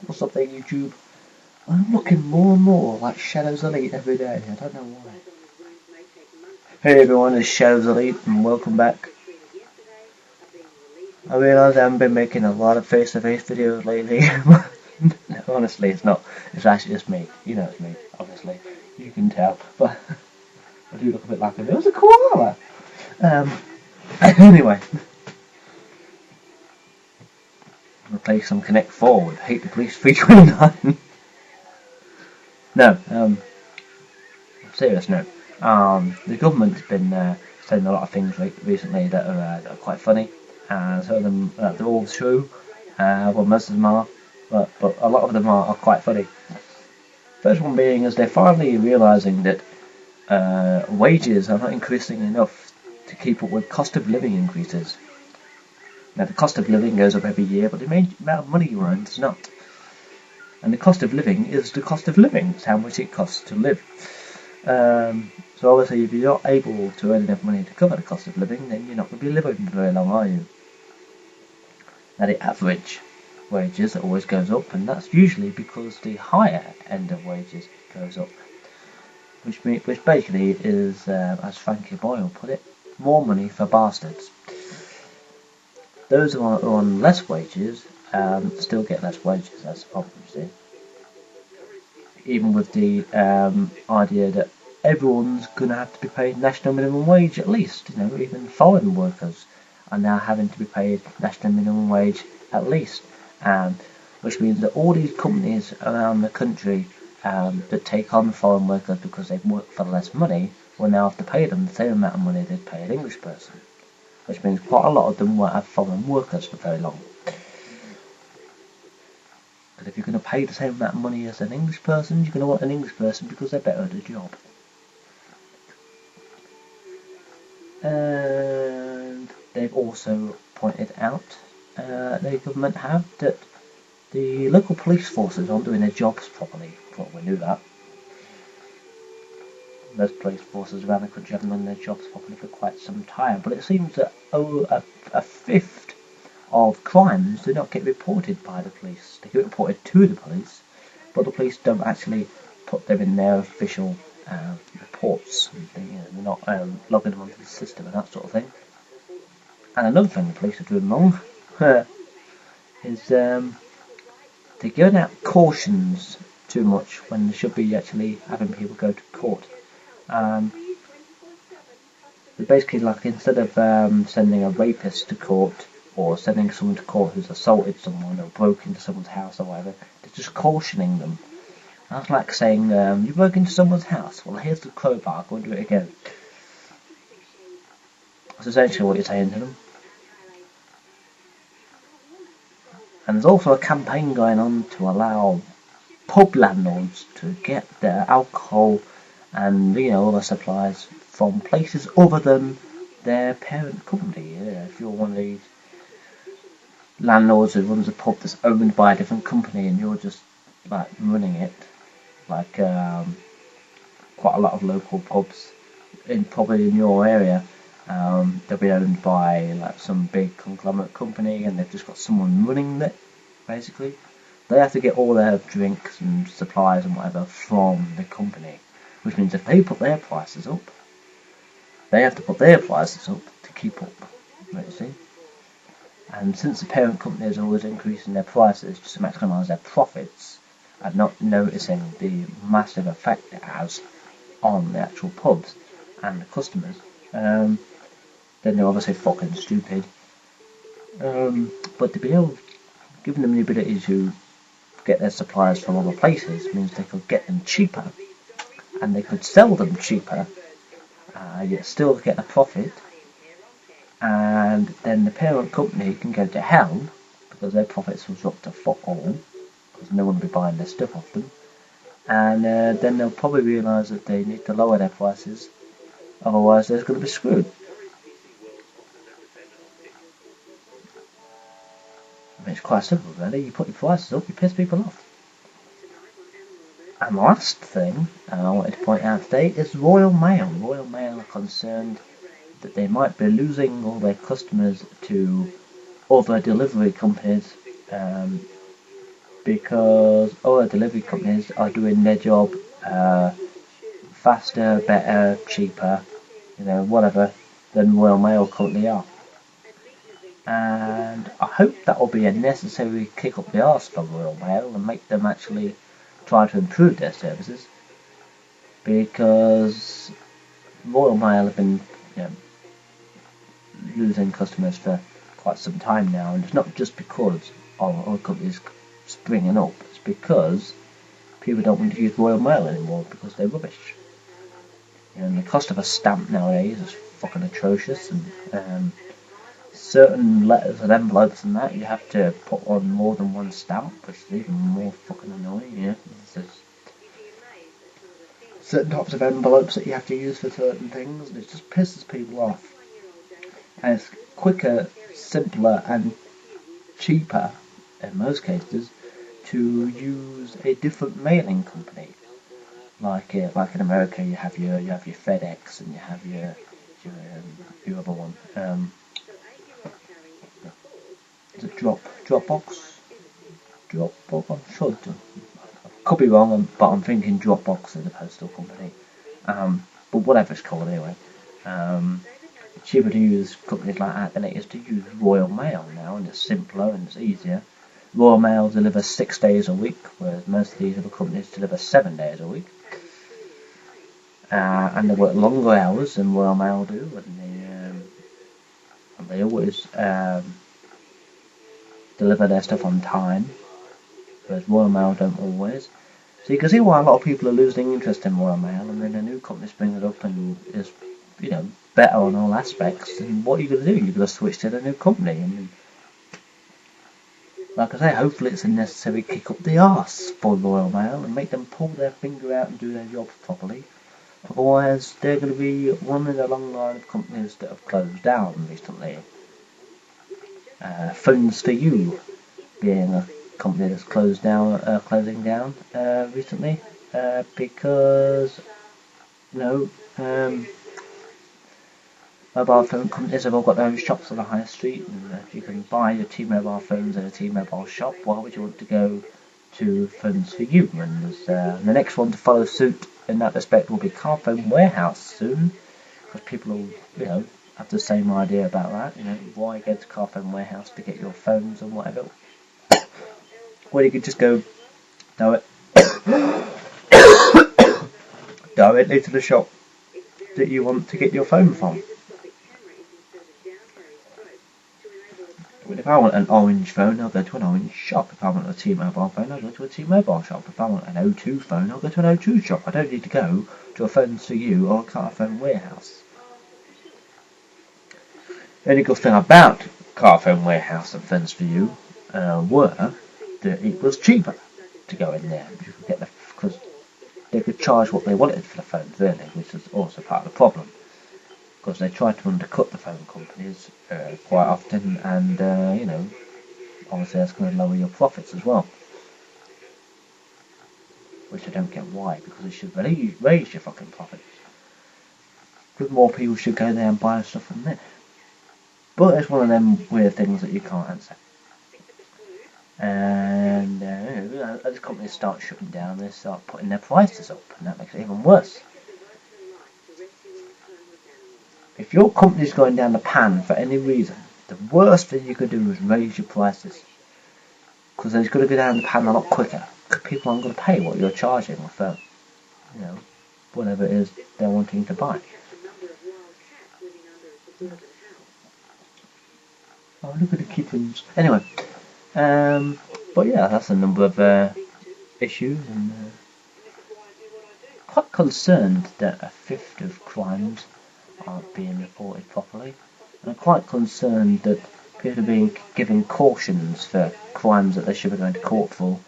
What's up there, YouTube? I'm looking more and more like Shadows Elite every day. I don't know why. Hey everyone, it's Shadows Elite and welcome back. I realise I haven't been making a lot of face-to-face videos lately. No, honestly, it's not. It's actually just me. You know it's me, obviously. You can tell. But I do look a bit like a... It was a koala! Anyway. I'm going to play some Connect 4 with Hate the Police 329. No, serious note. The government's been saying a lot of things recently that are quite funny, and some of them they're all true. Well, most of them are, but a lot of them are quite funny. First one being is they're finally realising that wages are not increasing enough to keep up with cost of living increases. Now the cost of living goes up every year, but the amount of money you earn does not. And the cost of living is the cost of living. It's how much it costs to live. So obviously if you're not able to earn enough money to cover the cost of living, then you're not going to be living for very long, are you? Now the average wages always goes up, and that's usually because the higher end of wages goes up. Which basically is, as Frankie Boyle put it, more money for bastards. Those who are on less wages still get less wages, that's the problem, you see. Even with the idea that everyone's going to have to be paid national minimum wage at least. You know, even foreign workers are now having to be paid national minimum wage at least. Which means that all these companies around the country that take on foreign workers because they work for less money will now have to pay them the same amount of money they'd pay an English person. Which means quite a lot of them won't have foreign workers for very long. But if you're going to pay the same amount of money as an English person, you're going to want an English person because they're better at the job. And they've also pointed out, the government have, that the local police forces aren't doing their jobs properly. Well, we knew that. Most police forces around the country haven't done their jobs properly for quite some time, but it seems that a fifth of crimes do not get reported by the police. They get reported to the police, but the police don't actually put them in their official reports. They're not logging them onto the system and that sort of thing. And another thing the police are doing wrong is they're giving out cautions too much when they should be actually having people go to court. Basically, like, instead of sending a rapist to court or sending someone to court who's assaulted someone or broke into someone's house or whatever, they're just cautioning them. That's like saying, you broke into someone's house, well, here's the crowbar, go and do it again. That's essentially what you're saying to them. And there's also a campaign going on to allow pub landlords to get their alcohol and, you know, other supplies from places other than their parent company. Yeah, if you're one of these landlords who runs a pub that's owned by a different company and you're just like running it, like quite a lot of local pubs probably in your area, they'll be owned by like some big conglomerate company and they've just got someone running it, basically. They have to get all their drinks and supplies and whatever from the company, which means if they put their prices up, they have to put their prices up to keep up, you see. And since the parent company is always increasing their prices just to maximise their profits and not noticing the massive effect it has on the actual pubs and the customers, then they're obviously fucking stupid. But to be able, giving them the ability to get their supplies from other places means they could get them cheaper, and they could sell them cheaper, yet still get a profit, and then the parent company can go to hell because their profits will drop to fuck all, because no one will be buying their stuff off them, and then they'll probably realise that they need to lower their prices, otherwise they're going to be screwed. I mean, it's quite simple really, you put your prices up, you piss people off. And the last thing I wanted to point out today is Royal Mail. Royal Mail are concerned that they might be losing all their customers to other delivery companies because other delivery companies are doing their job faster, better, cheaper, whatever, than Royal Mail currently are. And I hope that will be a necessary kick up the arse for Royal Mail and make them actually try to improve their services, because Royal Mail have been losing customers for quite some time now, and it's not just because other companies springing up, it's because people don't want to use Royal Mail anymore because they're rubbish. And the cost of a stamp nowadays is fucking atrocious, and certain letters and envelopes and that you have to put on more than one stamp, which is even more fucking annoying. There's certain types of envelopes that you have to use for certain things, and it just pisses people off. And it's quicker, simpler, and cheaper in most cases to use a different mailing company. Like in America, you have your FedEx, and you have your other one. Is it Dropbox? I'm sure. Could be wrong, but I'm thinking Dropbox is a postal company. But whatever it's called anyway. It's cheaper to use companies like that than it is to use Royal Mail now, and it's simpler and it's easier. Royal Mail delivers 6 days a week, whereas most of these other companies deliver 7 days a week. And they work longer hours than Royal Mail do, and they always deliver their stuff on time, whereas Royal Mail don't always. So you can see why a lot of people are losing interest in Royal Mail, and then a new company springs it up and is, better on all aspects. And what are you going to do? You're going to switch to the new company, and like I say, hopefully it's a necessary kick up the arse for Royal Mail and make them pull their finger out and do their job properly. Otherwise, they're going to be one in a long line of companies that have closed down recently. Phones for You being a company that's closing down recently, because mobile phone companies have all got their own shops on the high street, and you can buy your T-Mobile phones in a T-Mobile shop. Why would you want to go to Phones for You? And the next one to follow suit in that respect will be Carphone Warehouse soon, because people will, have the same idea about that. Why go to Carphone Warehouse to get your phones and whatever? Well, you could just go directly to the shop that you want to get your phone from. If I want an Orange phone, I'll go to an Orange shop. If I want a T-Mobile phone, I'll go to a T-Mobile shop. If I want an O2 phone, I'll go to an O2 shop. I don't need to go to a Phones for You or a Carphone Warehouse. The only good thing about Carphone Warehouse and Phones for You were that it was cheaper to go in there. You could get because they could charge what they wanted for the phones, really, which is also part of the problem. Because they try to undercut the phone companies quite often, and obviously that's going to lower your profits as well. Which I don't get why, because it should raise your fucking profits. Because more people should go there and buy stuff from there. But it's one of them weird things that you can't answer. And as companies start shutting down, they start putting their prices up, and that makes it even worse. If your company's going down the pan for any reason, the worst thing you could do is raise your prices. Because it's going to go down the pan a lot quicker. Because people aren't going to pay what you're charging for, whatever it is they're wanting to buy. Oh, look at the kittens. Anyway, but yeah, that's a number of issues, and quite concerned that a fifth of crimes aren't being reported properly. I'm quite concerned that people are being given cautions for crimes that they should be going to court for.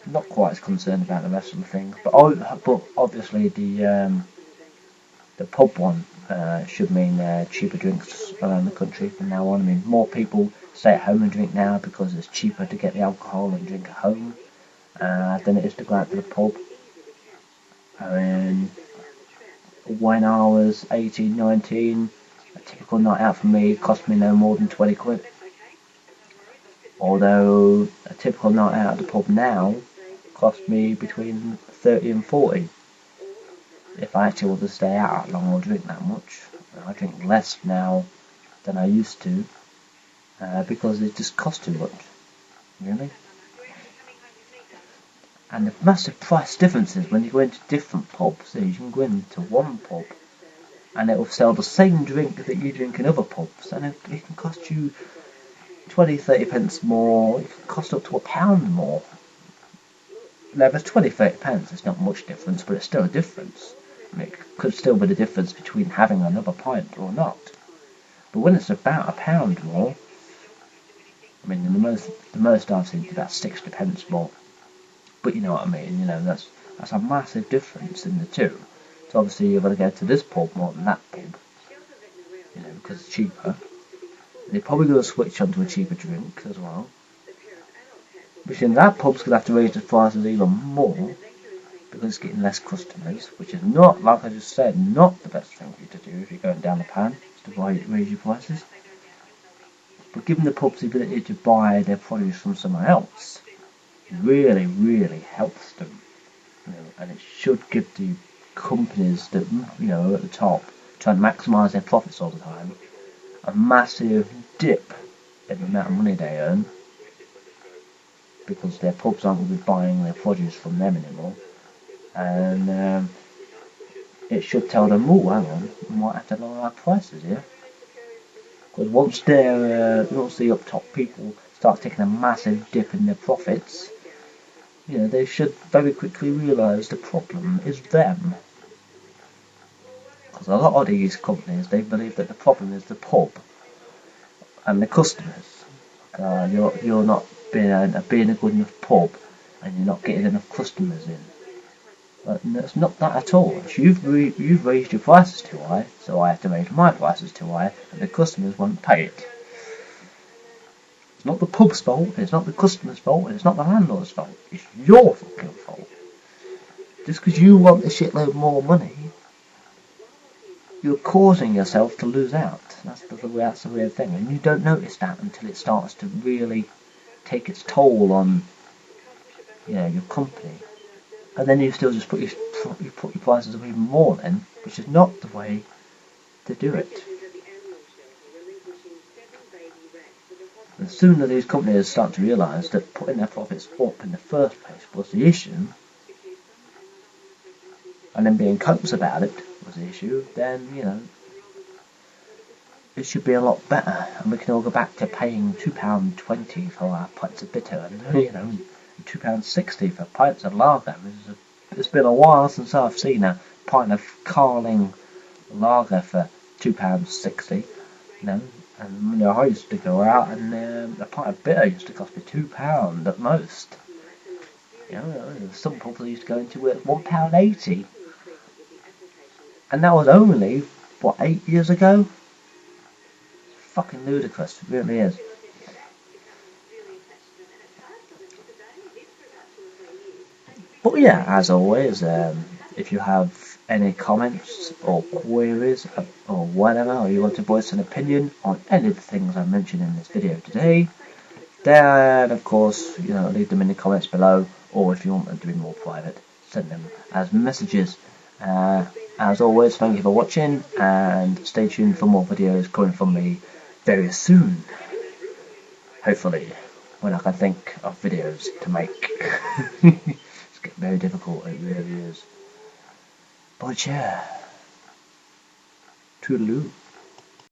I'm not quite as concerned about the rest of the things, but obviously the pub one should mean cheaper drinks around the country from now on. I mean, more people stay at home and drink now because it's cheaper to get the alcohol and drink at home than it is to go out to the pub. I mean, when I was 18, 19, a typical night out for me cost me no more than 20 quid. Although a typical night out at the pub now costs me between 30 and 40. If I actually want to stay out that long or drink that much. I drink less now than I used to, because it just costs too much, really. And the massive price differences when you go into different pubs. So you can go into one pub and it will sell the same drink that you drink in other pubs, and it can cost you 20-30 pence more. It can cost up to £1 more. Now, if it's 20-30 pence, it's not much difference, but it's still a difference. I mean, it could still be the difference between having another pint or not. But when it's about £1 more, I mean, the most I've seen is about 60 pence more. But you know what I mean, you know, that's a massive difference in the two. So obviously you're going to go to this pub more than that pub, you know, because it's cheaper. They're probably going to switch onto a cheaper drink as well. Which in that pub's going to have to raise the prices even more, because it's getting less customers, which is not, like I just said, not the best thing for you to do if you're going down the pan, is to raise your prices. But giving the pubs the ability to buy their produce from somewhere else really, really helps them. You know, and it should give the companies that, you know, are at the top, trying to maximise their profits all the time, a massive dip in the amount of money they earn, because their pubs aren't going to be buying their produce from them anymore. And it should tell them, oh, hang on, we might have to lower our prices here. Because once the up top people start taking a massive dip in their profits, you know, they should very quickly realise the problem is them. Because a lot of these companies, they believe that the problem is the pub and the customers. You're not being a good enough pub, and you're not getting enough customers in. But it's not that at all. You've raised your prices too high, so I have to raise my prices too high, and the customers won't pay it. It's not the pub's fault, it's not the customer's fault, and it's not the landlord's fault. It's your fucking fault. Just because you want a shitload more money, you're causing yourself to lose out. That's the weird thing, and you don't notice that until it starts to really take its toll on, you know, your company. And then you still just put your prices up even more then, which is not the way to do it. The sooner these companies start to realise that putting their profits up in the first place was the issue, and then being coaxed about it was the issue, then, you know, it should be a lot better, and we can all go back to paying £2.20 for our pints of bitter, and, you know, £2.60 for pints of lager. It's been a while since I've seen a pint of Carling lager for £2.60, you know. And you know, I used to go out and a pint of bitter used to cost me £2 at most. You know, some pubs I used to go into at £1.80, and that was only, what, 8 years ago? Fucking ludicrous, it really is. But yeah, as always, if you have any comments or queries or whatever, or you want to voice an opinion on any of the things I mentioned in this video today, then of course, you know, leave them in the comments below, or if you want them to be more private, send them as messages. As always, thank you for watching, and stay tuned for more videos coming from me very soon. Hopefully, when I can think of videos to make. It's getting very difficult, it really is. But yeah, toodaloo.